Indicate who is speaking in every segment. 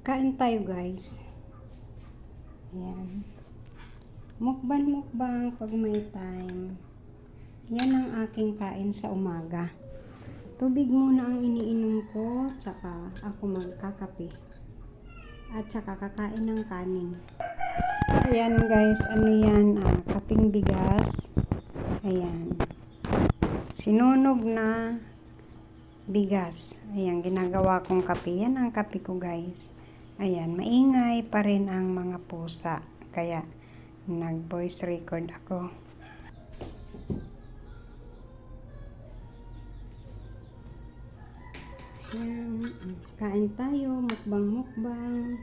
Speaker 1: Kain tayo guys. Ayan. Mukbang pag may time. Yan ang aking kain sa umaga. Tubig muna ang iniinom ko, tsaka ako magkakape. At tsaka kakain ng kanin. Ayan guys, ano yan? Kaping bigas. Ayan. Sinunog na bigas. Ayan, ginagawa kong kape. Yan ang kape ko guys. Ayan, maingay pa rin ang mga pusa. Kaya, nag-voice record ako. Ayan, kain tayo. Mukbang.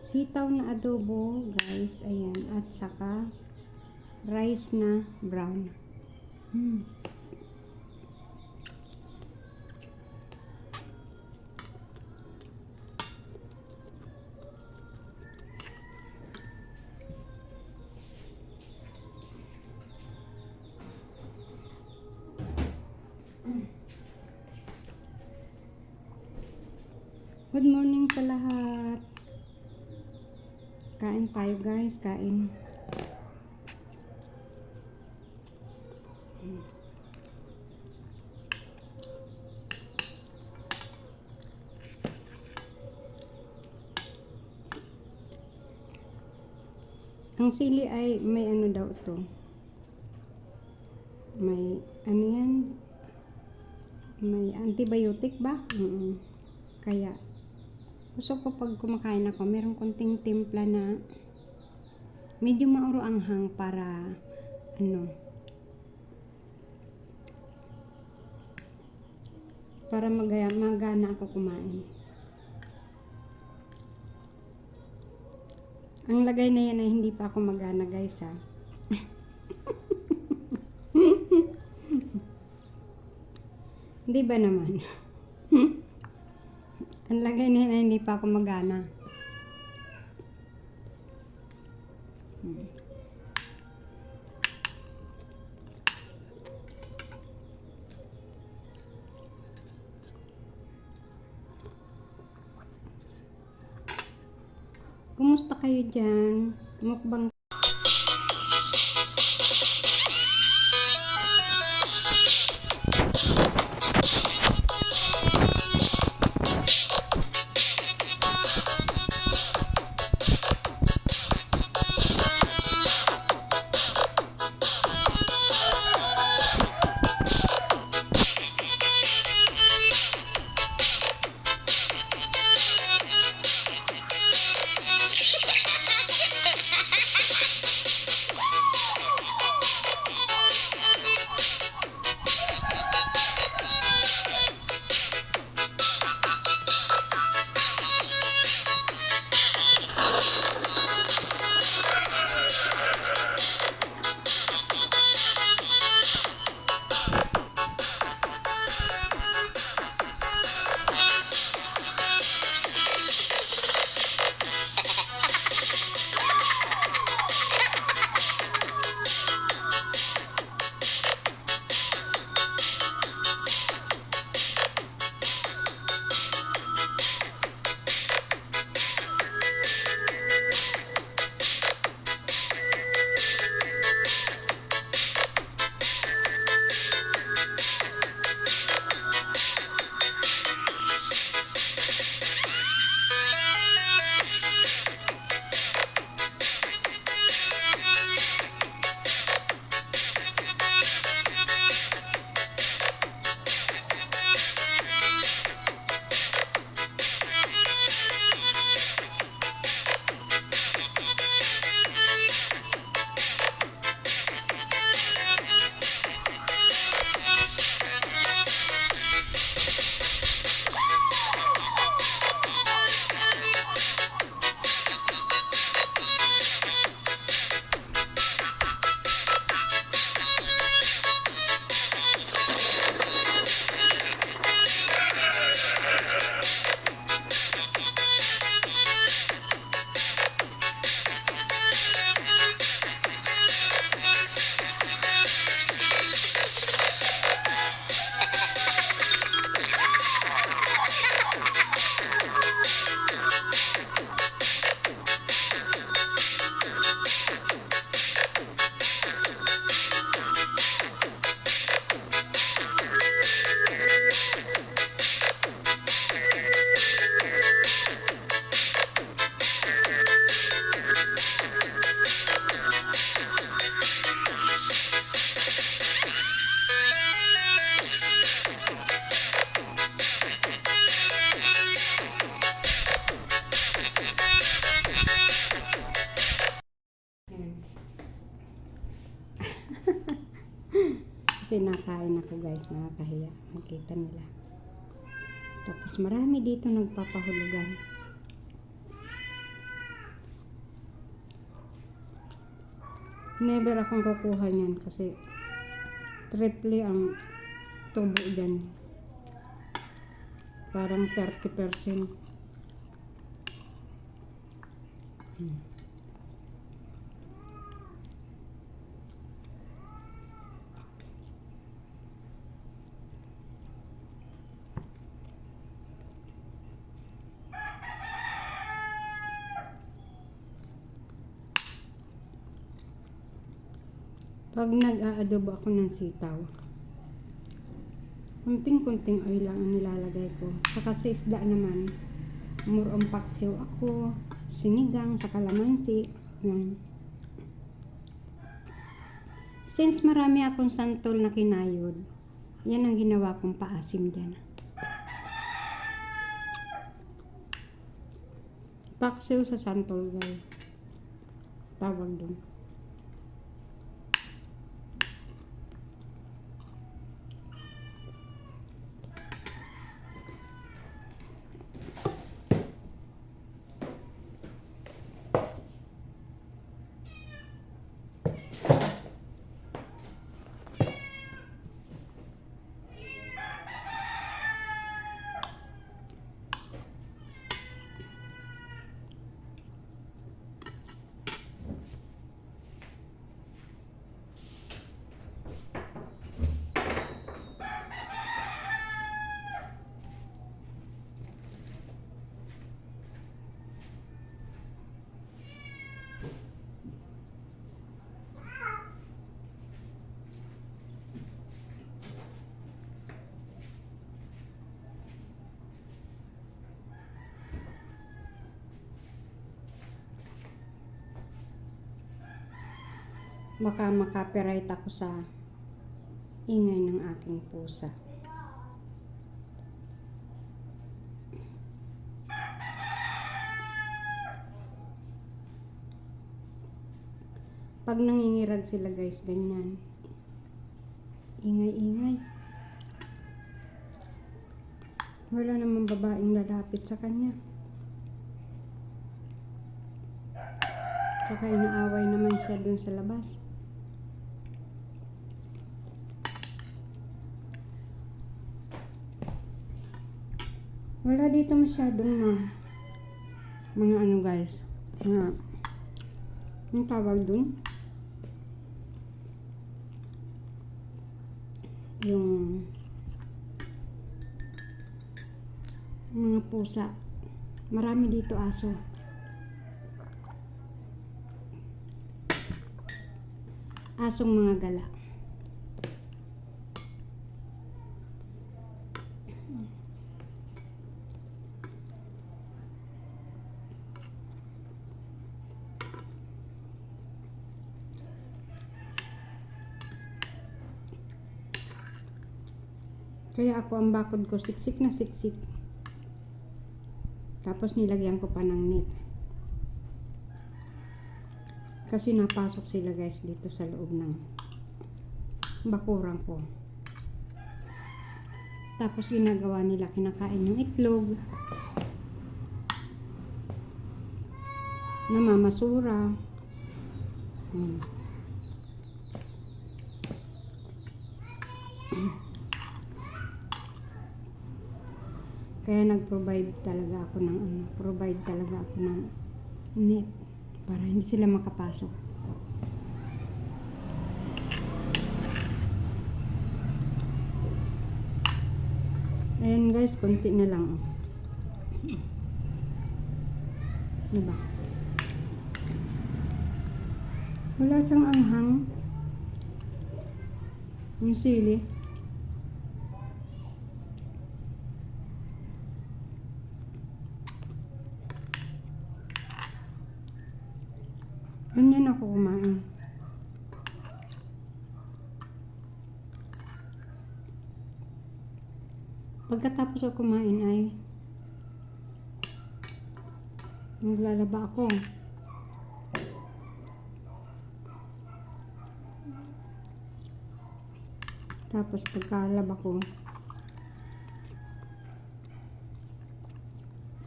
Speaker 1: Sitaw na adobo, guys. Ayan, at saka rice na brown. Good morning sa lahat. Kain tayo guys, kain. Ang sili ay may ano daw to. May ano yan? May antibiotic ba? Kaya gusto ko pag kumakain ako, meron konting timpla na medyo mauro anghang para ano, para magana ako kumain. Ang lagay na yan ay hindi pa ako magana guys ha. Hindi ba naman? Ang lagay na yan ay hindi pa ako magana. Kumusta kayo dyan? Mukbang. Kasi nakain ako guys, nakakahiya. Nakita nila. Tapos marami dito nagpapahulugan. Never akong kukuha niyan kasi triple ang tubo dyan. Parang 30%. Pag nag-aadobo ako ng sitaw, kunting-kunting oil lang ang nilalagay ko. Saka sa isda naman, murong paksiw ako, sinigang, sa kalamansi. Yan. Since marami akong santol na kinayod, yan ang ginawa kong paasim dyan. Paksiw sa santol guys. Tawag dun. Baka makapiright ako sa ingay ng aking pusa. Pag nangingirag sila guys, ganyan. Ingay-ingay. Wala namang babaeng lalapit sa kanya. Saka inaaway naman siya dun sa labas. Wala dito masyadong mga ano guys, ang tawag dun, yung mga pusa. Marami dito aso. Asong mga gala. Kaya ako ang bakod ko siksik na siksik. Tapos nilagyan ko pa ng net. Kasi napasok sila guys dito sa loob ng bakurang ko. Tapos ginagawa nila, kinakain ng itlog, namamasura. Kaya nag-provide talaga ako ng net para hindi sila makapasok. Ayan guys, konti na lang. Diba? Wala siyang anghang. Yung sili. Ganyan ako kumain. Pagkatapos ako kumain ay maglalaba ako. Tapos pagkalaba ko,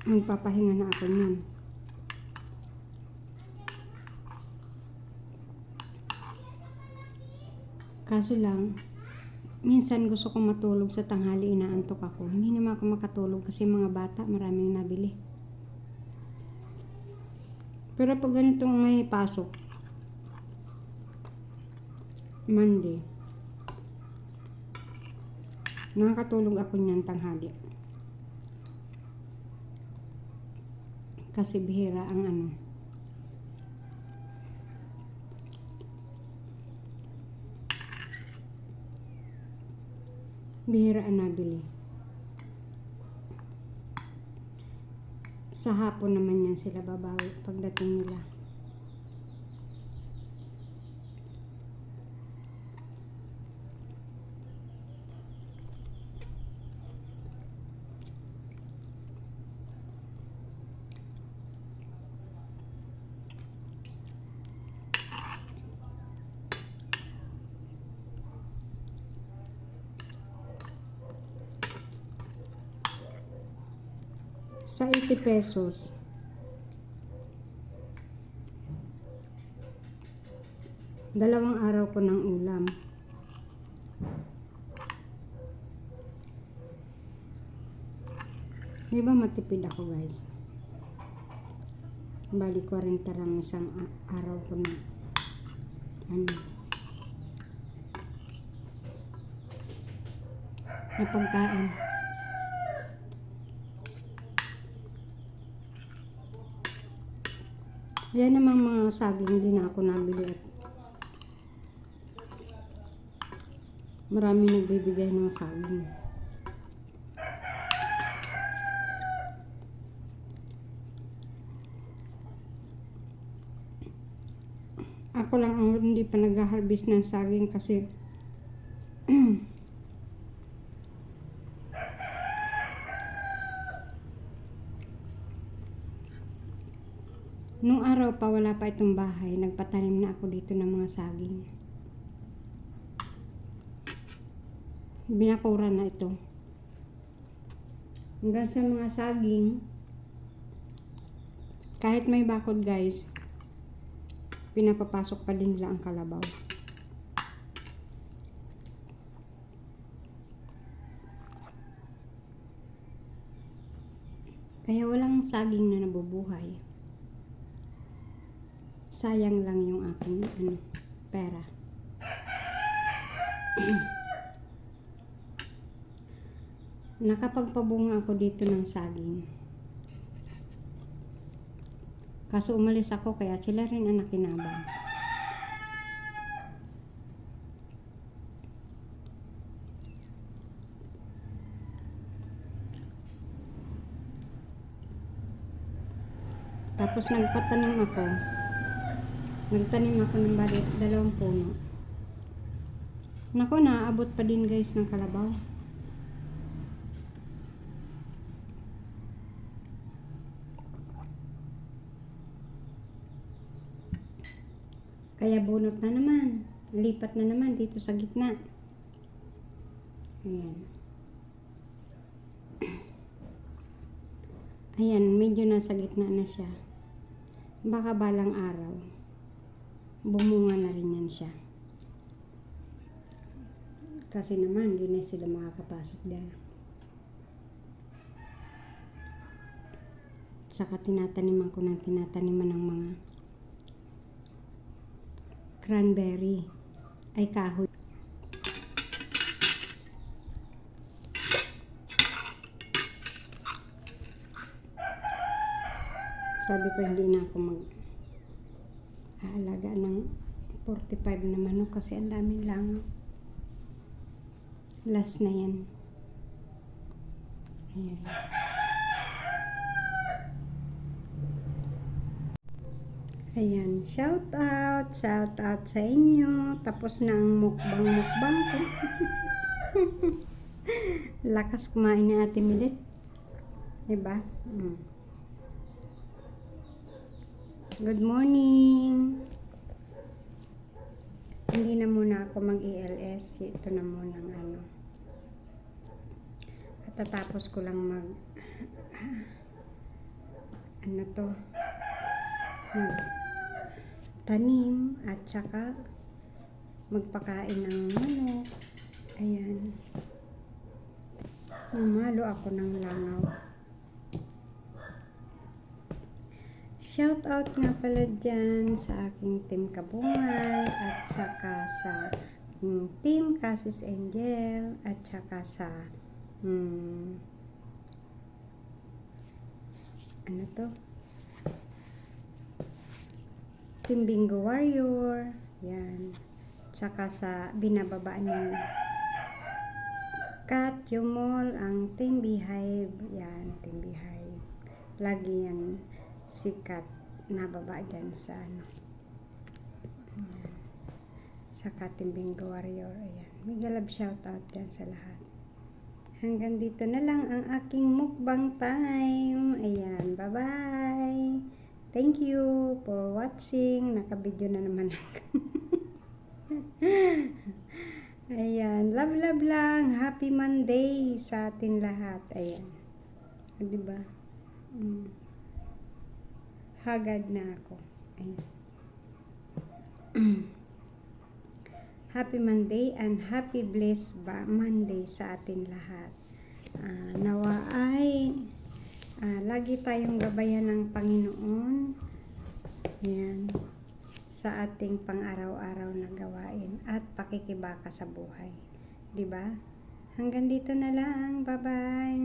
Speaker 1: magpapahinga na ako niyan. Kaso lang, minsan gusto kong matulog sa tanghali, inaantok ako. Hindi naman ako makatulog kasi mga bata, maraming nabili. Pero pag ganitong may pasok, Monday, nakakatulog ako niyan tanghali. Kasi bihira ang bihira ang nabili. Sa hapon naman yan sila babawi pagdating nila. Sa 80 pesos, dalawang araw ko ng ulam. Di ba matipid ako, guys? Bali 40 lang isang araw ko na na pagkain. Yan namang mga saging, hindi na ako nabili at marami nagbibigay ng saging. Ako lang ang hindi pa nag-harvest ng saging kasi nung araw pa, wala pa itong bahay, nagpatanim na ako dito ng mga saging. Binakura na ito. Hanggang sa mga saging, kahit may bakod, guys, pinapapasok pa din nila ang kalabaw. Kaya walang saging na nabubuhay. Sayang lang yung aking pera. Nakapagpabunga ako dito ng saging. Kaso umalis ako, kaya sila rin ang nakinabang. Tapos nagtanim ako ng bali 2 puno. Nako, naaabot pa din, guys, ng kalabaw. Kaya bunot na naman. Lipat na naman dito sa gitna. Ayan. Ayan, medyo nasa gitna na siya. Baka balang araw, bumunga na rin yan siya. Kasi naman, hindi na sila makakapasok dyan. Saka tinataniman ko ng tinataniman ng mga cranberry ay kahoy. Sabi ko hindi na ako mag-aalaga ng 45 na manok kasi ang daming langaw. Last na yan. Ayan. Ayan, shout out sa inyo. Tapos na ang mukbang ko. Lakas kumain ni Ate Milet. Diba? Good morning. hindi na muna ako mag-ELS. Ito na muna ng ano. At tatapos ko lang ano to, tanim at saka magpakain ng manok. Ayan. Namalo ako ng langaw. Shout out nga pala dyan sa aking team Kabungay at saka sa team Casus Angel at saka sa ano to? Team Bingo Warrior. Yan. Tsaka sa binababaan ng Kat Yumol, ang Team Beehive. Yan, Team Beehive. Lagi yan sikat nababa dyan sa ano. Yan. Saka Team Bingo Warrior. Ayan. Mega love shout out dyan sa lahat. Hanggang dito na lang ang aking mukbang time. Ayan. Bye-bye. Thank you for watching. Naka-video na naman ako. Ayan. Love, love lang. Happy Monday sa atin lahat. Ayan. Diba? Hagad na ako. Ayan. Happy Monday and happy blessed Monday sa atin lahat. Nawa ay lagi tayong gabayan ng Panginoon. Yan. Sa ating pang-araw-araw na gawain at pakikibaka sa buhay. 'Di ba? Hanggang dito na lang. Bye-bye.